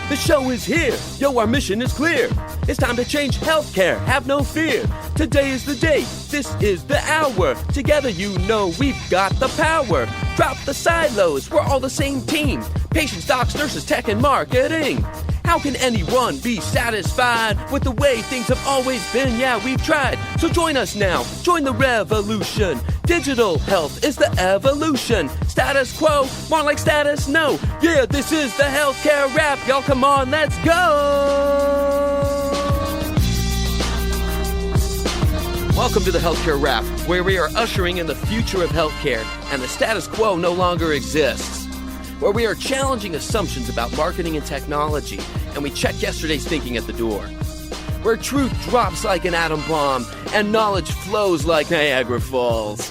The show is here. Yo, our mission is clear. It's time to change healthcare. Have no fear. Today is the day. This is the hour. Together, you know we've got the power. Drop the silos. We're all the same team. Patients, docs, nurses, tech, and marketing. How can anyone be satisfied with the way things have always been? Yeah, we've tried. So join us now. Join the revolution. Digital health is the evolution. Status quo, more like status no. Yeah, this is the healthcare rap. Y'all come on, let's go. Welcome to the Healthcare Rap, where we are ushering in the future of healthcare and the status quo no longer exists. Where we are challenging assumptions about marketing and technology, and we check yesterday's thinking at the door. Where truth drops like an atom bomb, and knowledge flows like Niagara Falls.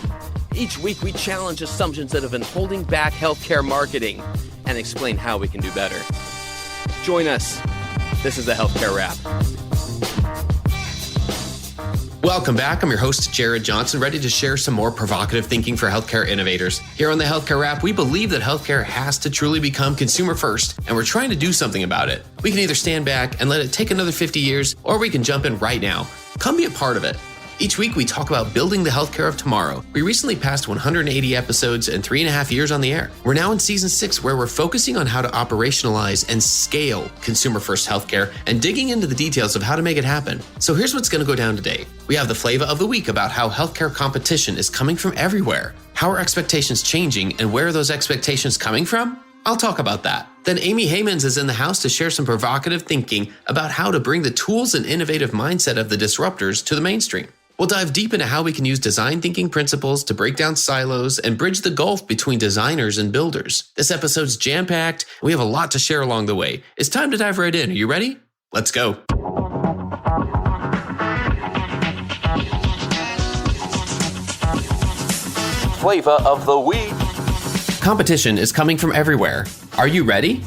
Each week we challenge assumptions that have been holding back healthcare marketing, and explain how we can do better. Join us. This is the Healthcare Rap. Welcome back. I'm your host, Jared Johnson, ready to share some more provocative thinking for healthcare innovators. Here on the Healthcare Wrap, we believe that healthcare has to truly become consumer first, and we're trying to do something about it. We can either stand back and let it take another 50 years, or we can jump in right now. Come be a part of it. Each week, we talk about building the healthcare of tomorrow. We recently passed 180 episodes and 3.5 years on the air. We're now in season 6, where we're focusing on how to operationalize and scale consumer-first healthcare and digging into the details of how to make it happen. So here's what's going to go down today. We have the Flava of the week about how healthcare competition is coming from everywhere. How are expectations changing, and where are those expectations coming from? I'll talk about that. Then Amy Heymans is in the house to share some provocative thinking about how to bring the tools and innovative mindset of the disruptors to the mainstream. We'll dive deep into how we can use design thinking principles to break down silos and bridge the gulf between designers and builders. This episode's jam-packed, and we have a lot to share along the way. It's time to dive right in. Are you ready? Let's go. Flava of the week. Competition is coming from everywhere. Are you ready?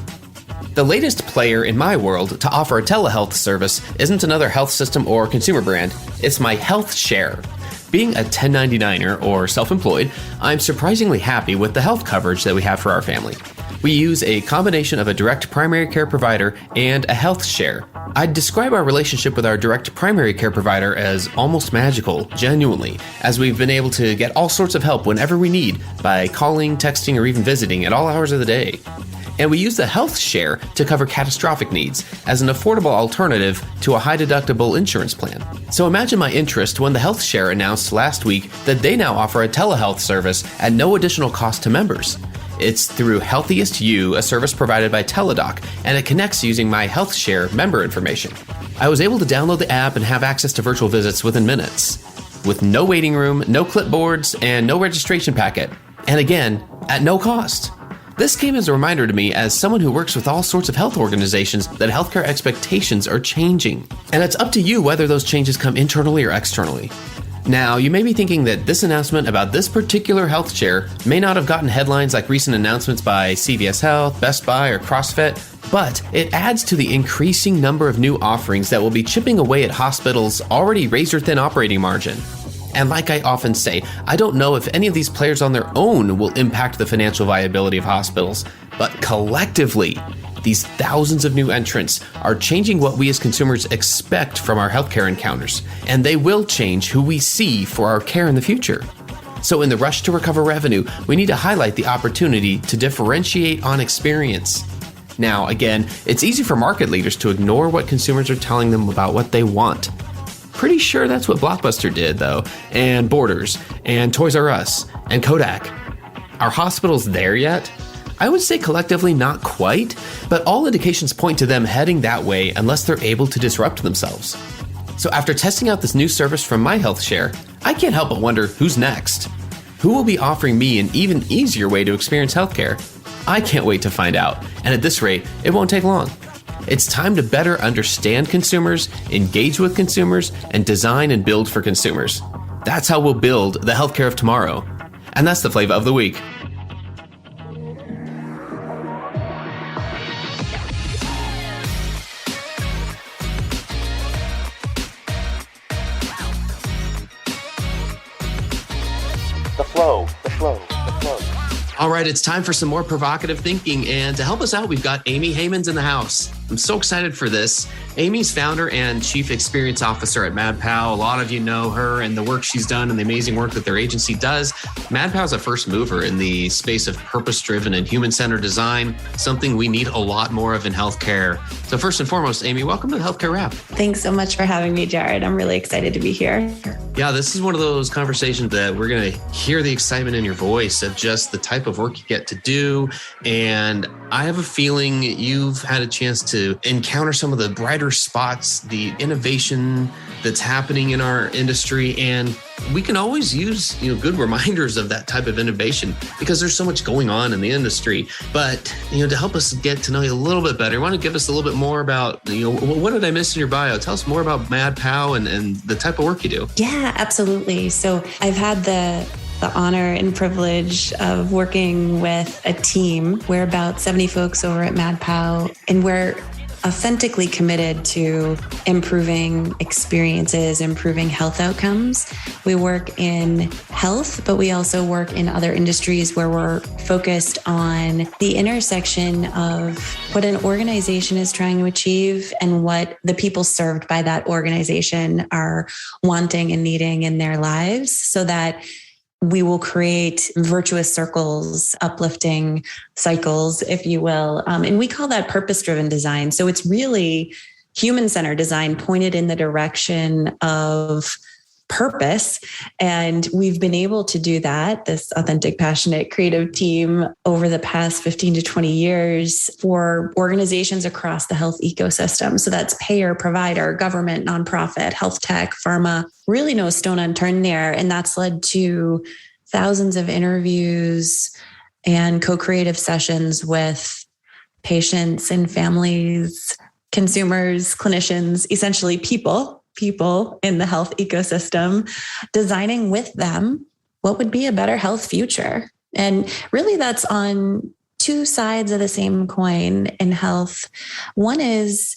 The latest player in my world to offer a telehealth service isn't another health system or consumer brand, it's my Health Share. Being a 1099er or self-employed, I'm surprisingly happy with the health coverage that we have for our family. We use a combination of a direct primary care provider and a health share. I'd describe our relationship with our direct primary care provider as almost magical, genuinely, as we've been able to get all sorts of help whenever we need by calling, texting, or even visiting at all hours of the day. And we use the health share to cover catastrophic needs as an affordable alternative to a high-deductible insurance plan. So imagine my interest when the health share announced last week that they now offer a telehealth service at no additional cost to members. It's through Healthiest You, a service provided by Teladoc, and it connects using my health share member information. I was able to download the app and have access to virtual visits within minutes, with no waiting room, no clipboards, and no registration packet. And again, at no cost. This came as a reminder to me as someone who works with all sorts of health organizations that healthcare expectations are changing. And it's up to you whether those changes come internally or externally. Now, you may be thinking that this announcement about this particular health share may not have gotten headlines like recent announcements by CVS Health, Best Buy, or CrossFit, but it adds to the increasing number of new offerings that will be chipping away at hospitals' already razor-thin operating margin. And like I often say, I don't know if any of these players on their own will impact the financial viability of hospitals, but collectively, these thousands of new entrants are changing what we as consumers expect from our healthcare encounters, and they will change who we see for our care in the future. So in the rush to recover revenue, we need to highlight the opportunity to differentiate on experience. Now, again, it's easy for market leaders to ignore what consumers are telling them about what they want. Pretty sure that's what Blockbuster did, though, and Borders, and Toys R Us, and Kodak. Are hospitals there yet? I would say collectively not quite, but all indications point to them heading that way unless they're able to disrupt themselves. So after testing out this new service from my health share, I can't help but wonder who's next. Who will be offering me an even easier way to experience healthcare? I can't wait to find out, and at this rate, it won't take long. It's time to better understand consumers, engage with consumers, and design and build for consumers. That's how we'll build the healthcare of tomorrow. And that's the Flava of the week. The flow. All right, it's time for some more provocative thinking. And to help us out, we've got Amy Heymans in the house. I'm so excited for this. Amy's founder and chief experience officer at Mad Pow. A lot of you know her and the work she's done and the amazing work that their agency does. Mad Pow is a first mover in the space of purpose-driven and human-centered design, something we need a lot more of in healthcare. So first and foremost, Amy, welcome to the Healthcare Wrap. Thanks so much for having me, Jared. I'm really excited to be here. Yeah, this is one of those conversations that we're going to hear the excitement in your voice of just the type of work you get to do. And I have a feeling you've had a chance to encounter some of the brighter spots, the innovation that's happening in our industry. And we can always use, good reminders of that type of innovation because there's so much going on in the industry. But, to help us get to know you a little bit better, you want to give us a little bit more about, what did I miss in your bio? Tell us more about Mad Pow and the type of work you do. Yeah, absolutely. So I've had the honor and privilege of working with a team. We're about 70 folks over at Mad Pow, and we're authentically committed to improving experiences, improving health outcomes. We work in health, but we also work in other industries where we're focused on the intersection of what an organization is trying to achieve and what the people served by that organization are wanting and needing in their lives, so that we will create virtuous circles, uplifting cycles, if you will. And we call that purpose-driven design. So it's really human-centered design pointed in the direction of purpose. And we've been able to do that, this authentic, passionate, creative team, over the past 15 to 20 years for organizations across the health ecosystem. So that's payer, provider, government, nonprofit, health tech, pharma, really no stone unturned there. And that's led to thousands of interviews and co-creative sessions with patients and families, consumers, clinicians, essentially people in the health ecosystem, designing with them what would be a better health future. And really that's on two sides of the same coin in health. One is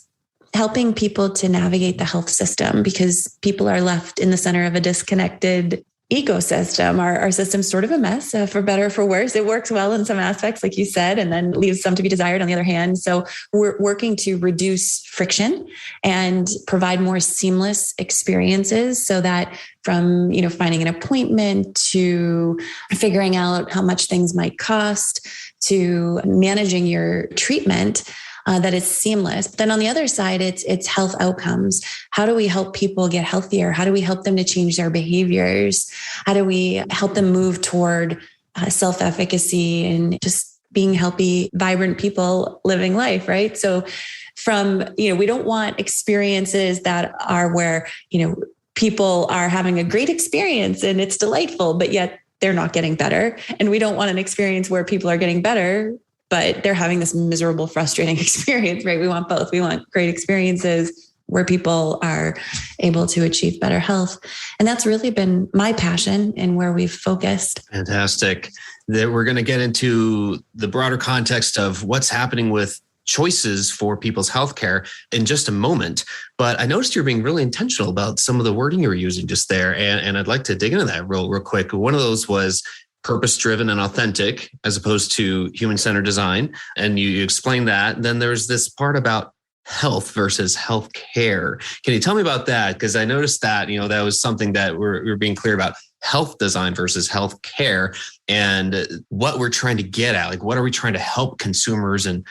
helping people to navigate the health system, because people are left in the center of a disconnected ecosystem. Our system's sort of a mess, for better or for worse. It works well in some aspects, like you said, and then leaves some to be desired on the other hand. So we're working to reduce friction and provide more seamless experiences, so that from, finding an appointment to figuring out how much things might cost to managing your treatment, that it's seamless. But then on the other side, it's health outcomes. How do we help people get healthier? How do we help them to change their behaviors? How do we help them move toward self-efficacy and just being healthy, vibrant people living life, right? So from, we don't want experiences that are where, people are having a great experience and it's delightful, but yet they're not getting better. And we don't want an experience where people are getting better, but they're having this miserable, frustrating experience, right? We want both. We want great experiences where people are able to achieve better health. And that's really been my passion and where we've focused. Fantastic. That we're going to get into the broader context of what's happening with choices for people's healthcare in just a moment. But I noticed you're being really intentional about some of the wording you were using just there. And I'd like to dig into that real quick. One of those was purpose-driven and authentic, as opposed to human-centered design. And you explained that. Then there's this part about health versus healthcare. Can you tell me about that? Because I noticed that, that was something that we're being clear about. Health design versus healthcare, and what we're trying to get at. Like, what are we trying to help consumers and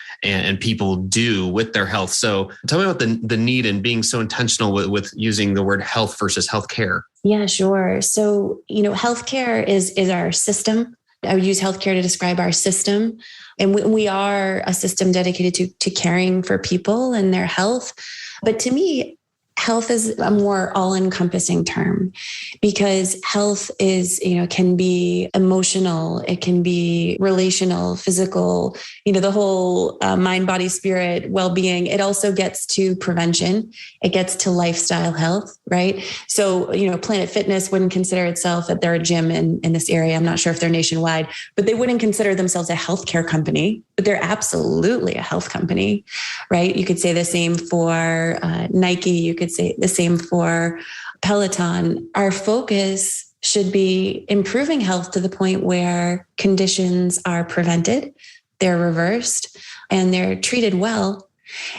people do with their health? So tell me about the need and being so intentional with using the word health versus healthcare. Yeah, sure. So, healthcare is our system. I would use healthcare to describe our system. And we are a system dedicated to caring for people and their health. But to me, health is a more all-encompassing term, because health is, can be emotional, it can be relational, physical, the whole mind, body, spirit, well-being. It also gets to prevention. It gets to lifestyle health, right? So, Planet Fitness wouldn't consider itself that they're a gym in this area. I'm not sure if they're nationwide, but they wouldn't consider themselves a healthcare company, but they're absolutely a health company, right? You could say the same for Nike. You could say the same for Peloton. Our focus should be improving health to the point where conditions are prevented, they're reversed, and they're treated well.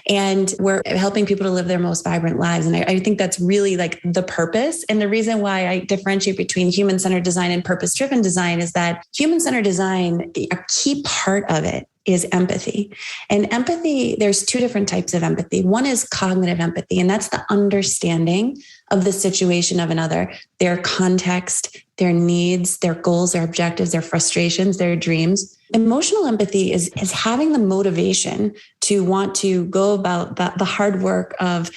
And we're helping people to live their most vibrant lives. And I think that's really like the purpose. And the reason why I differentiate between human-centered design and purpose-driven design is that human-centered design, a key part of it is empathy. And empathy, there's two different types of empathy. One is cognitive empathy, and that's the understanding of the situation of another, their context, their needs, their goals, their objectives, their frustrations, their dreams. Emotional empathy is having the motivation to want to go about the hard work of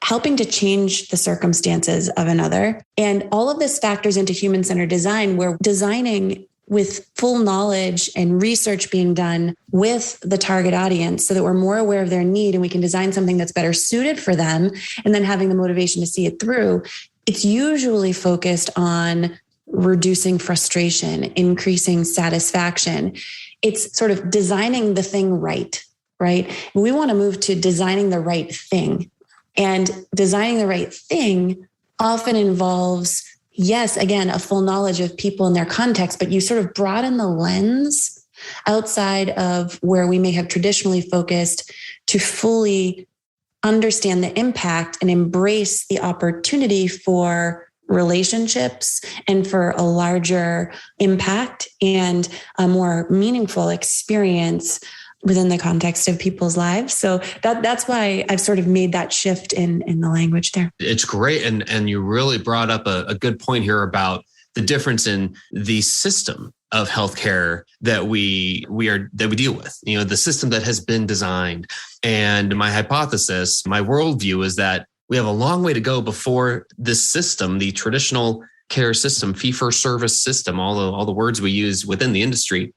helping to change the circumstances of another. And all of this factors into human-centered design, where designing with full knowledge and research being done with the target audience so that we're more aware of their need and we can design something that's better suited for them, and then having the motivation to see it through. It's usually focused on reducing frustration, increasing satisfaction. It's sort of designing the thing right? We want to move to designing the right thing. And designing the right thing often involves, yes, again, a full knowledge of people and their context, but you sort of broaden the lens outside of where we may have traditionally focused to fully understand the impact and embrace the opportunity for relationships and for a larger impact and a more meaningful experience within the context of people's lives. So that's why I've sort of made that shift in the language there. It's great. And you really brought up a good point here about the difference in the system of healthcare that we deal with, the system that has been designed. And my hypothesis, my worldview is that we have a long way to go before this system, the traditional care system, fee-for-service system, all the words we use within the industry,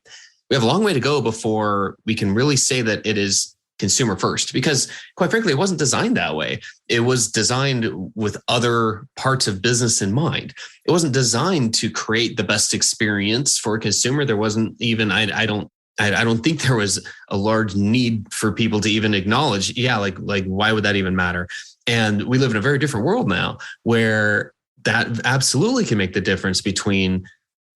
we have a long way to go before we can really say that it is consumer first, because quite frankly, it wasn't designed that way. It was designed with other parts of business in mind. It wasn't designed to create the best experience for a consumer. There wasn't even, I don't think there was a large need for people to even acknowledge, like why would that even matter? And we live in a very different world now where that absolutely can make the difference between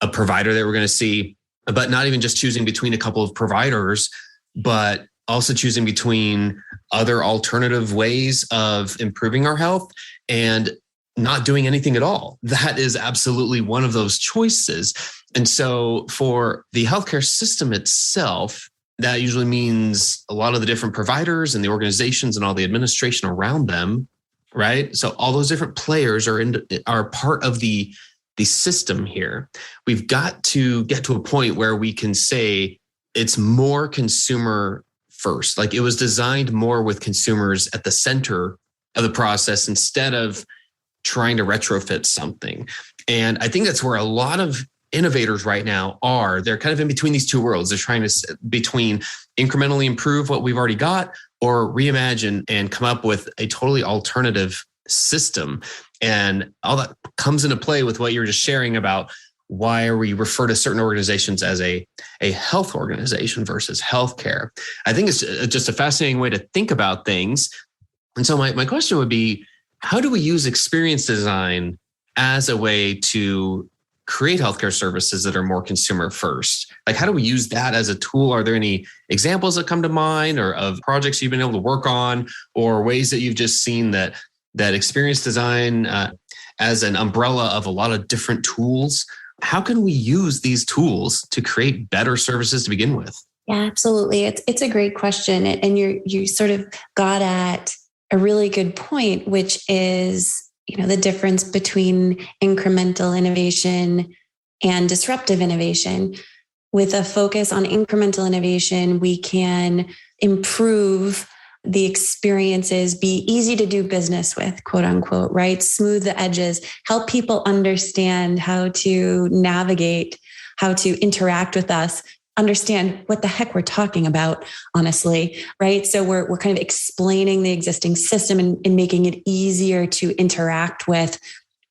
a provider that we're going to see, but not even just choosing between a couple of providers, but also choosing between other alternative ways of improving our health and not doing anything at all. That is absolutely one of those choices. And so for the healthcare system itself, that usually means a lot of the different providers and the organizations and all the administration around them, right? So all those different players are part of the system here. We've got to get to a point where we can say it's more consumer first. Like it was designed more with consumers at the center of the process instead of trying to retrofit something. And I think that's where a lot of innovators right now are. They're kind of in between these two worlds. They're trying to between incrementally improve what we've already got or reimagine and come up with a totally alternative system. And all that comes into play with what you were just sharing about why we refer to certain organizations as a health organization versus healthcare. I think it's just a fascinating way to think about things. And so my question would be, how do we use experience design as a way to create healthcare services that are more consumer first? Like, how do we use that as a tool? Are there any examples that come to mind or of projects you've been able to work on or ways that you've just seen that experience design as an umbrella of a lot of different tools? How can we use these tools to create better services to begin with? Yeah, absolutely. It's a great question. And you sort of got at a really good point, which is, the difference between incremental innovation and disruptive innovation. With a focus on incremental innovation, we can improve the experiences, be easy to do business with, quote unquote, right? Smooth the edges, help people understand how to navigate, how to interact with us, understand what the heck we're talking about, honestly, right? So we're kind of explaining the existing system and making it easier to interact with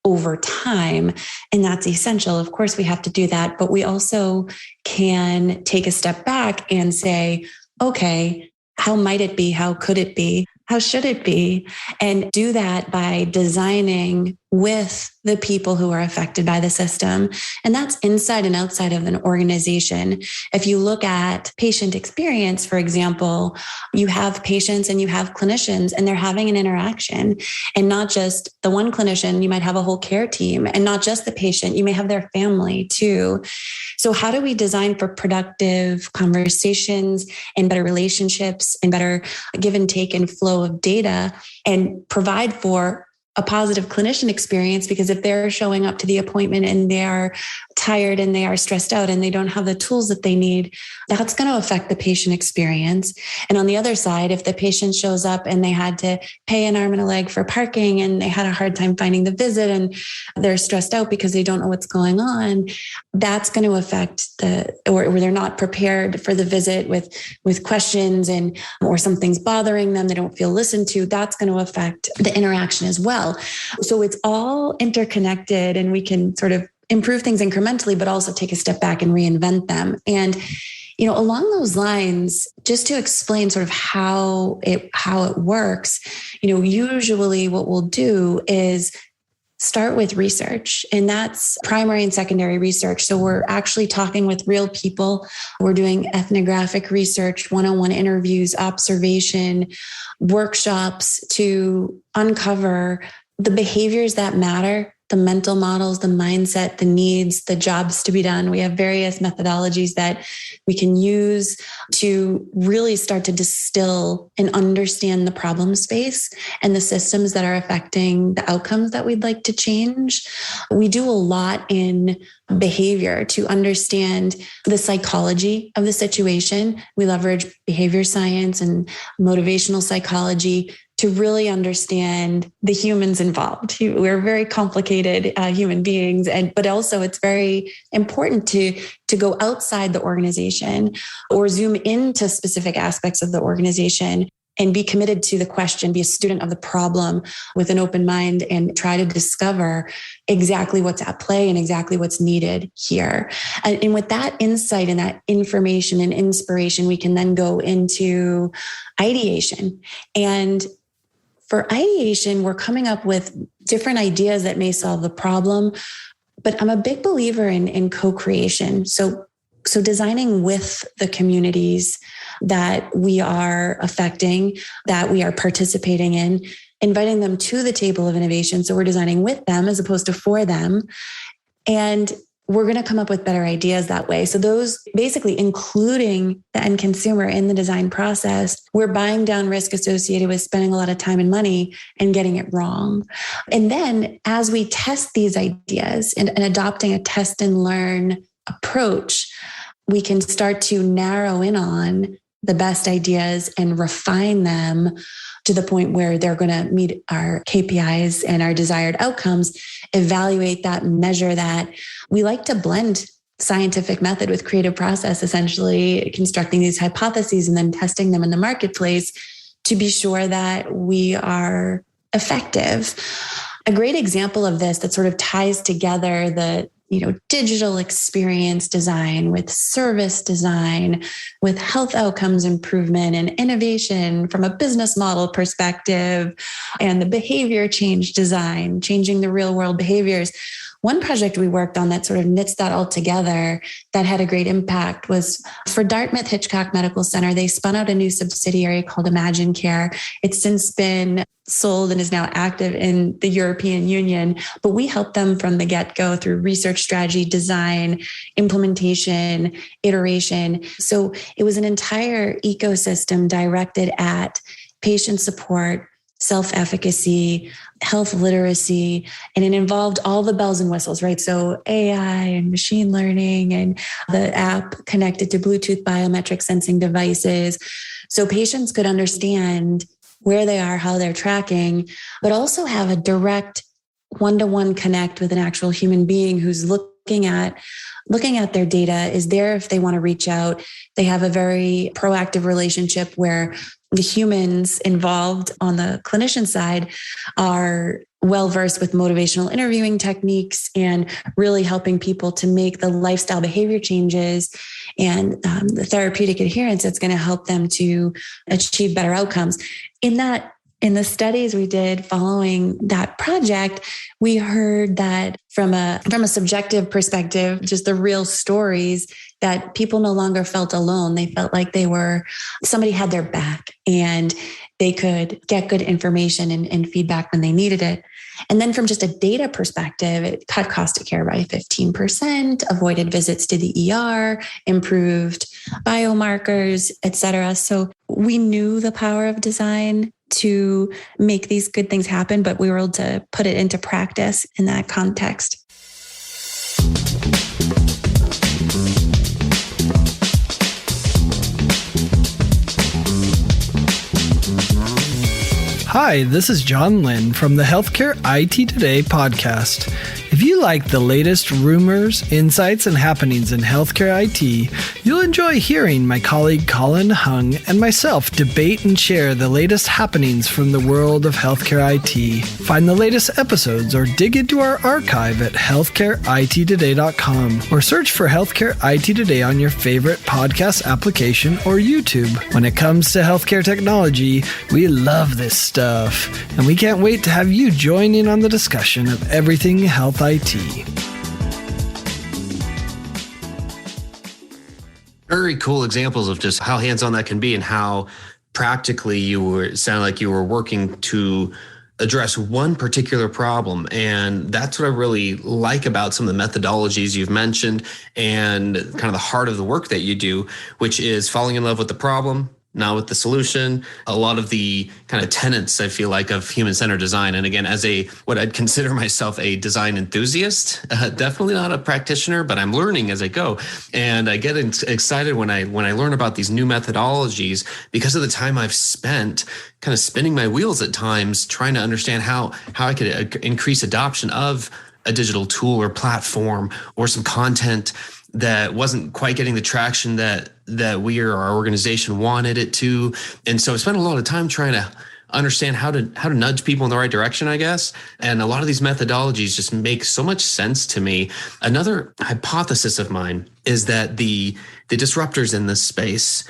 over time. And that's essential. Of course, we have to do that, but we also can take a step back and say, okay, how might it be? How could it be? How should it be? And do that by designing with the people who are affected by the system. And that's inside and outside of an organization. If you look at patient experience, for example, you have patients and you have clinicians and they're having an interaction, and not just the one clinician, you might have a whole care team, and not just the patient, you may have their family too. So how do we design for productive conversations and better relationships and better give and take and flow of data, and provide for a positive clinician experience? Because if they're showing up to the appointment and they are tired and they are stressed out and they don't have the tools that they need, that's going to affect the patient experience. And on the other side, if the patient shows up and they had to pay an arm and a leg for parking and they had a hard time finding the visit and they're stressed out because they don't know what's going on, that's going to affect or they're not prepared for the visit with questions, and or something's bothering them, they don't feel listened to, that's going to affect the interaction as well. So it's all interconnected, and we can sort of improve things incrementally, but also take a step back and reinvent them. And, along those lines, just to explain sort of how it works, usually what we'll do is start with research, and that's primary and secondary research. So we're actually talking with real people. We're doing ethnographic research, one-on-one interviews, observation, workshops to uncover the behaviors that matter, the mental models, the mindset, the needs, the jobs to be done. We have various methodologies that we can use to really start to distill and understand the problem space and the systems that are affecting the outcomes that we'd like to change. We do a lot in behavior to understand the psychology of the situation. We leverage behavior science and motivational psychology to really understand the humans involved. We're very complicated human beings, but also it's very important to go outside the organization or zoom into specific aspects of the organization and be committed to the question, be a student of the problem with an open mind, and try to discover exactly what's at play and exactly what's needed here. And with that insight and that information and inspiration, we can then go into ideation. And for ideation, we're coming up with different ideas that may solve the problem, but I'm a big believer in co-creation. So designing with the communities that we are affecting, that we are participating in, inviting them to the table of innovation. So we're designing with them as opposed to for them. And we're going to come up with better ideas that way. So those basically including the end consumer in the design process, we're buying down risk associated with spending a lot of time and money and getting it wrong. And then as we test these ideas and adopting a test and learn approach, we can start to narrow in on the best ideas and refine them to the point where they're going to meet our KPIs and our desired outcomes, evaluate that, measure that. We like to blend scientific method with creative process, essentially constructing these hypotheses and then testing them in the marketplace to be sure that we are effective. A great example of this that sort of ties together the digital experience design with service design, with health outcomes improvement and innovation from a business model perspective, and the behavior change design, changing the real world behaviors. One project we worked on that sort of knits that all together that had a great impact was for Dartmouth-Hitchcock Medical Center. They spun out a new subsidiary called Imagine Care. It's since been sold and is now active in the European Union, but we helped them from the get-go through research strategy, design, implementation, iteration. So it was an entire ecosystem directed at patient support, self-efficacy, health literacy, and it involved all the bells and whistles, right? So AI and machine learning and the app connected to Bluetooth biometric sensing devices. So patients could understand where they are, how they're tracking, but also have a direct one-to-one connect with an actual human being who's looking at their data, is there if they want to reach out. They have a very proactive relationship where the humans involved on the clinician side are well-versed with motivational interviewing techniques and really helping people to make the lifestyle behavior changes and the therapeutic adherence that's going to help them to achieve better outcomes. In that in the studies we did following that project, we heard that from a subjective perspective, just the real stories, that people no longer felt alone. They felt like somebody had their back and they could get good information and feedback when they needed it. And then from just a data perspective, it cut cost of care by 15%, avoided visits to the ER, improved biomarkers, et cetera. So we knew the power of design to make these good things happen, but we were able to put it into practice in that context. Hi, this is John Lynn from the Healthcare IT Today podcast. If you like the latest rumors, insights, and happenings in healthcare IT, you'll enjoy hearing my colleague Colin Hung and myself debate and share the latest happenings from the world of healthcare IT. Find the latest episodes or dig into our archive at healthcareittoday.com or search for Healthcare IT Today on your favorite podcast application or YouTube. When it comes to healthcare technology, we love this stuff, and we can't wait to have you join in on the discussion of everything health IT. Very cool examples of just how hands-on that can be and how practically sound like you were working to address one particular problem. And that's what I really like about some of the methodologies you've mentioned and kind of the heart of the work that you do, which is falling in love with the problem, not with the solution. A lot of the kind of tenets, I feel like, of human-centered design. And again, as what I'd consider myself a design enthusiast, definitely not a practitioner, but I'm learning as I go. And I get excited when I learn about these new methodologies because of the time I've spent kind of spinning my wheels at times, trying to understand how I could increase adoption of a digital tool or platform or some content that wasn't quite getting the traction that we or our organization wanted it to. And so I spent a lot of time trying to understand how to nudge people in the right direction, I guess. And a lot of these methodologies just make so much sense to me. Another hypothesis of mine is that the disruptors in this space,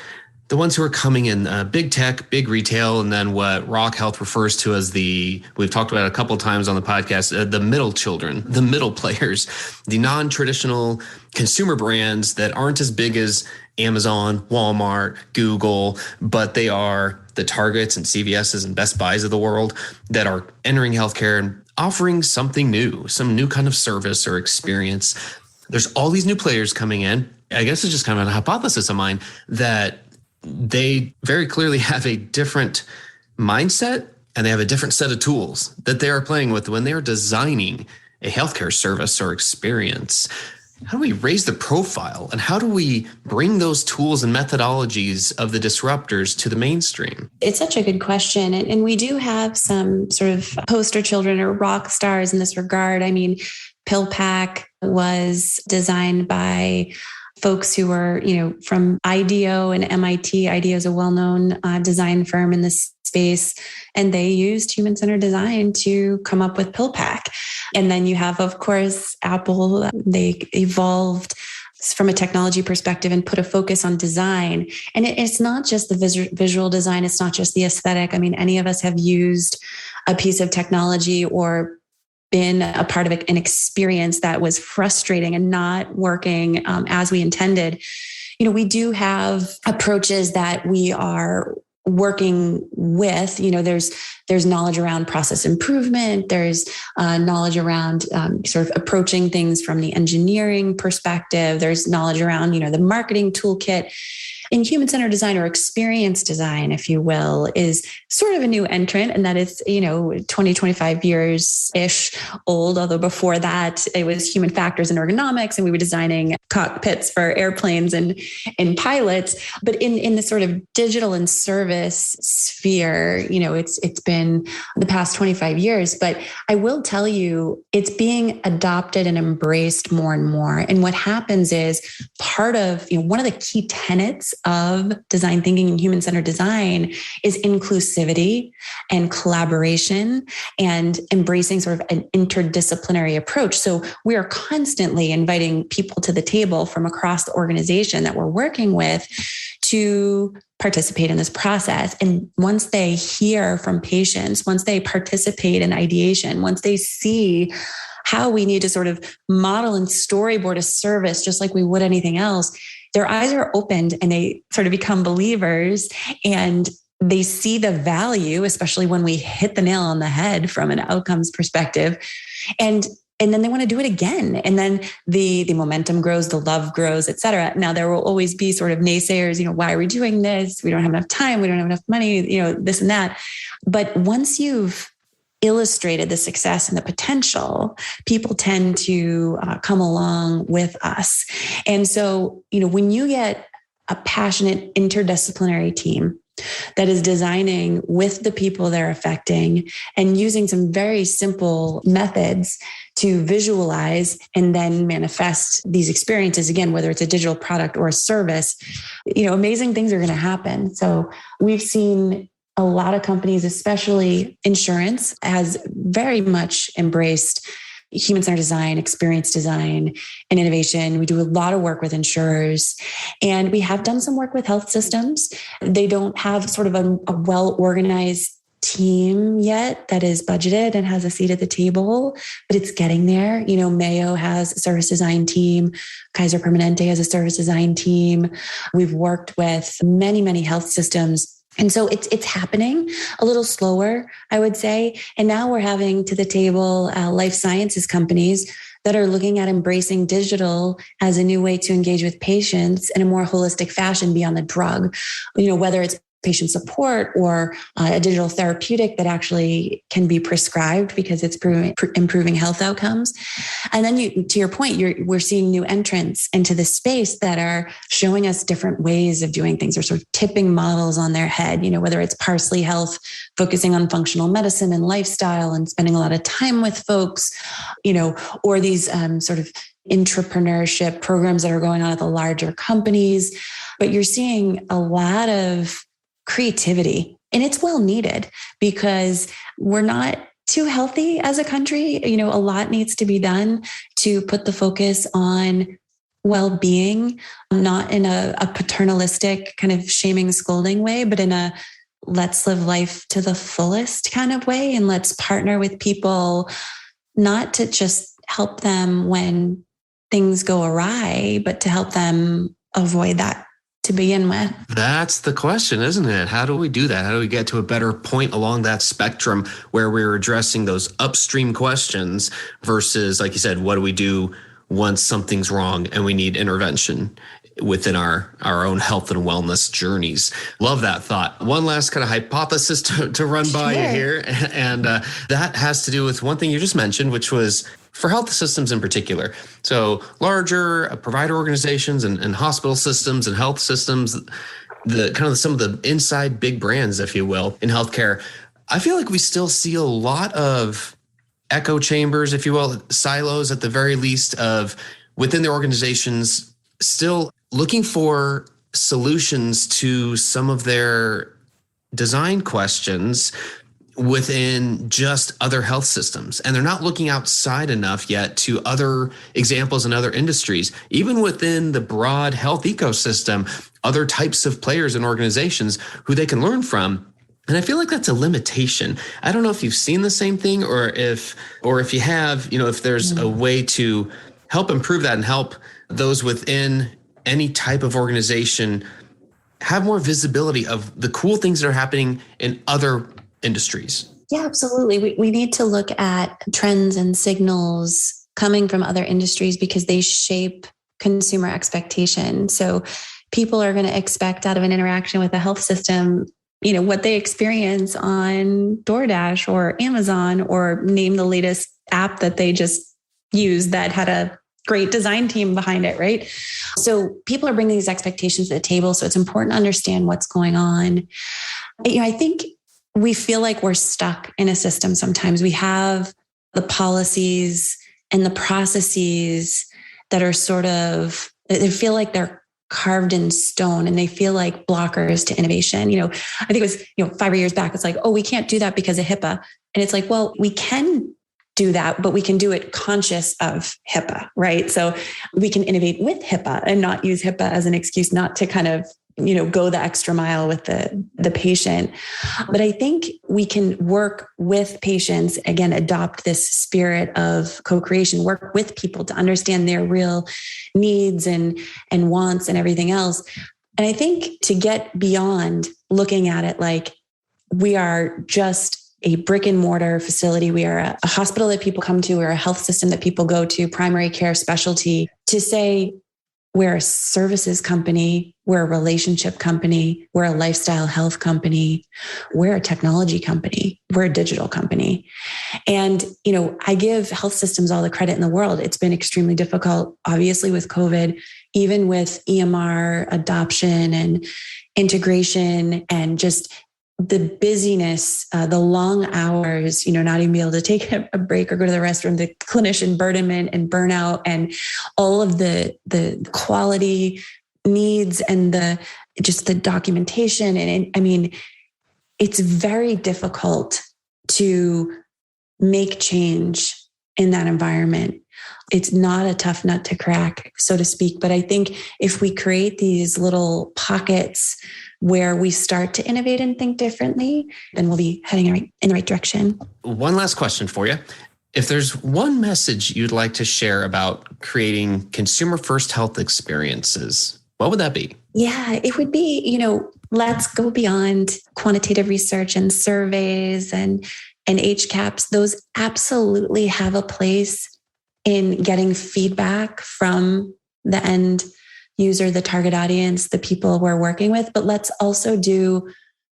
the ones who are coming in, big tech, big retail, and then what Rock Health refers to as we've talked about it a couple of times on the podcast, the middle children, the middle players, the non-traditional consumer brands that aren't as big as Amazon, Walmart, Google, but they are the Targets and CVS's and Best Buys of the world that are entering healthcare and offering something new, some new kind of service or experience. There's all these new players coming in. I guess it's just kind of a hypothesis of mine that they very clearly have a different mindset and they have a different set of tools that they are playing with when they are designing a healthcare service or experience. How do we raise the profile and how do we bring those tools and methodologies of the disruptors to the mainstream? It's such a good question. And we do have some sort of poster children or rock stars in this regard. I mean, PillPack was designed by folks who were, from IDEO and MIT. IDEO is a well-known design firm in this space, and they used human-centered design to come up with PillPack. And then you have, of course, Apple. They evolved from a technology perspective and put a focus on design. And it's not just the visual design. It's not just the aesthetic. I mean, any of us have used a piece of technology or been a part of an experience that was frustrating and not working as we intended. We do have approaches that we are working with. There's knowledge around process improvement. There's knowledge around sort of approaching things from the engineering perspective. There's knowledge around, the marketing toolkit. In human-centered design or experience design, if you will, is sort of a new entrant, and that is, 20, 25 years-ish old, although before that, it was human factors and ergonomics, and we were designing cockpits for airplanes and pilots. But in the sort of digital and service sphere, it's been the past 25 years. But I will tell you, it's being adopted and embraced more and more. And what happens is part of, one of the key tenets of design thinking and human-centered design is inclusivity and collaboration and embracing sort of an interdisciplinary approach. So we are constantly inviting people to the table from across the organization that we're working with to participate in this process. And once they hear from patients, once they participate in ideation, once they see how we need to sort of model and storyboard a service, just like we would anything else, their eyes are opened and they sort of become believers, and they see the value, especially when we hit the nail on the head from an outcomes perspective. And then they want to do it again. And then the momentum grows, the love grows, et cetera. Now, there will always be sort of naysayers, why are we doing this? We don't have enough time. We don't have enough money, this and that. But once you've illustrated the success and the potential, people tend to come along with us. And so, when you get a passionate interdisciplinary team that is designing with the people they're affecting and using some very simple methods to visualize and then manifest these experiences, again, whether it's a digital product or a service, amazing things are going to happen. So we've seen a lot of companies, especially insurance, has very much embraced human-centered design, experience design, and innovation. We do a lot of work with insurers, and we have done some work with health systems. They don't have sort of a well-organized team yet that is budgeted and has a seat at the table, but it's getting there. Mayo has a service design team. Kaiser Permanente has a service design team. We've worked with many, many health systems. And so it's happening a little slower, I would say. And now we're having to the table life sciences companies that are looking at embracing digital as a new way to engage with patients in a more holistic fashion beyond the drug, whether it's patient support or a digital therapeutic that actually can be prescribed because it's improving health outcomes. And then to your point, we're seeing new entrants into the space that are showing us different ways of doing things, or sort of tipping models on their head, whether it's Parsley Health focusing on functional medicine and lifestyle and spending a lot of time with folks, or these sort of entrepreneurship programs that are going on at the larger companies. But you're seeing a lot of creativity, and it's well needed because we're not too healthy as a country. A lot needs to be done to put the focus on well-being, not in a paternalistic kind of shaming, scolding way, but in a let's live life to the fullest kind of way. And let's partner with people, not to just help them when things go awry, but to help them avoid that to begin with. That's the question, isn't it? How do we do that? How do we get to a better point along that spectrum where we're addressing those upstream questions versus, like you said, what do we do once something's wrong and we need intervention within our own health and wellness journeys? Love that thought. One last kind of hypothesis to run by you here. And that has to do with one thing you just mentioned, which was for health systems in particular. So larger provider organizations and hospital systems and health systems, the kind of some of the inside big brands, if you will, in healthcare. I feel like we still see a lot of echo chambers, if you will, silos at the very least of within the organizations, still looking for solutions to some of their design questions within just other health systems. And they're not looking outside enough yet to other examples in other industries. Even within the broad health ecosystem, other types of players and organizations who they can learn from. And I feel like that's a limitation. I don't know if you've seen the same thing or if you have, if there's a way to help improve that and help those within any type of organization have more visibility of the cool things that are happening in other industries. Yeah, absolutely. We need to look at trends and signals coming from other industries because they shape consumer expectation. So people are going to expect out of an interaction with a health system, what they experience on DoorDash or Amazon, or name the latest app that they just used that had a great design team behind it, right? So people are bringing these expectations to the table. So it's important to understand what's going on. I think we feel like we're stuck in a system sometimes. We have the policies and the processes that are they feel like they're carved in stone and they feel like blockers to innovation. I think it was, 5 years back, it's like, oh, we can't do that because of HIPAA. And it's like, well, we can do that, but we can do it conscious of HIPAA, right? So we can innovate with HIPAA and not use HIPAA as an excuse not to kind of go the extra mile with the patient. But I think we can work with patients, again, adopt this spirit of co-creation, work with people to understand their real needs and wants and everything else. And I think to get beyond looking at it like we are just a brick and mortar facility, we are a hospital that people come to, we're a health system that people go to, primary care specialty, to say we're a services company, we're a relationship company, we're a lifestyle health company, we're a technology company, we're a digital company. And, I give health systems all the credit in the world. It's been extremely difficult, obviously with COVID, even with EMR adoption and integration and just the busyness, the long hours, not even be able to take a break or go to the restroom, the clinician burdenment and burnout and all of the quality needs and the documentation. And it's very difficult to make change in that environment. It's not a tough nut to crack, so to speak. But I think if we create these little pockets where we start to innovate and think differently, then we'll be heading in the right direction. One last question for you. If there's one message you'd like to share about creating consumer-first health experiences, what would that be? Yeah, it would be, let's go beyond quantitative research and surveys and HCAPs. Those absolutely have a place in getting feedback from the end user, the target audience, the people we're working with. But let's also do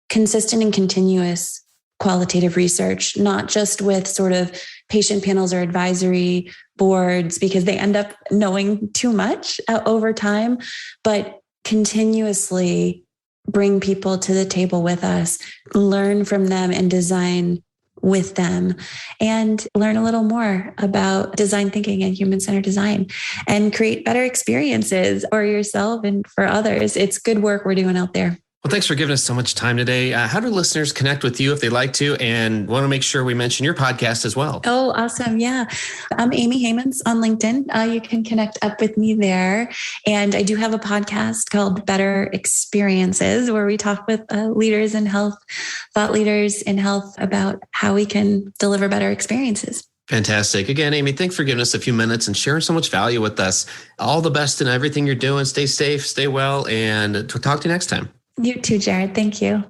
consistent and continuous qualitative research, not just with sort of patient panels or advisory boards, because they end up knowing too much over time, but continuously bring people to the table with us, learn from them and design with them, and learn a little more about design thinking and human-centered design and create better experiences for yourself and for others. It's good work we're doing out there. Well, thanks for giving us so much time today. How do listeners connect with you if they'd like to, and want to make sure we mention your podcast as well? Oh, awesome. Yeah. I'm Amy Heymans on LinkedIn. You can connect up with me there. And I do have a podcast called Better Experiences, where we talk with leaders in health, thought leaders in health, about how we can deliver better experiences. Fantastic. Again, Amy, thanks for giving us a few minutes and sharing so much value with us. All the best in everything you're doing. Stay safe, stay well, and talk to you next time. You too, Jared. Thank you.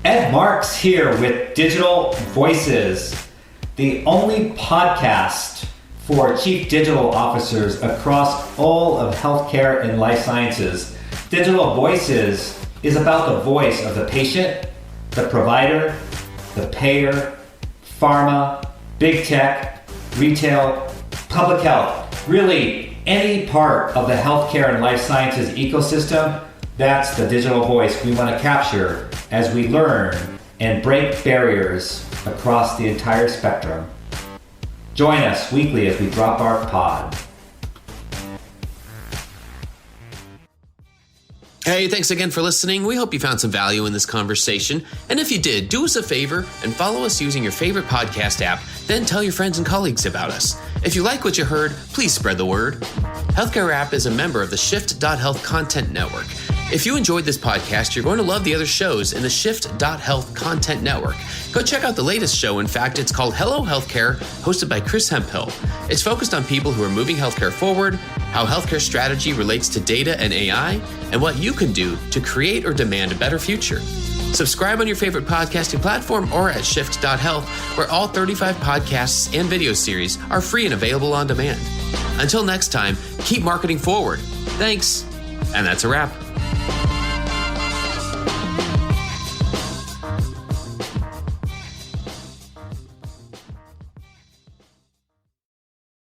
Ed Marks here with Digital Voices, the only podcast for chief digital officers across all of healthcare and life sciences. Digital Voices is about the voice of the patient, the provider, the payer, pharma, big tech, retail, public health, really any part of the healthcare and life sciences ecosystem. That's the digital voice we want to capture as we learn and break barriers across the entire spectrum. Join us weekly as we drop our pod. Hey, thanks again for listening. We hope you found some value in this conversation. And if you did, do us a favor and follow us using your favorite podcast app. Then tell your friends and colleagues about us. If you like what you heard, please spread the word. Healthcare App is a member of the Shift.Health Content Network. If you enjoyed this podcast, you're going to love the other shows in the Shift.Health Content Network. Go check out the latest show. In fact, it's called Hello Healthcare, hosted by Chris Hemphill. It's focused on people who are moving healthcare forward, how healthcare strategy relates to data and AI, and what you can do to create or demand a better future. Subscribe on your favorite podcasting platform or at Shift.Health, where all 35 podcasts and video series are free and available on demand. Until next time, keep marketing forward. Thanks. And that's a wrap.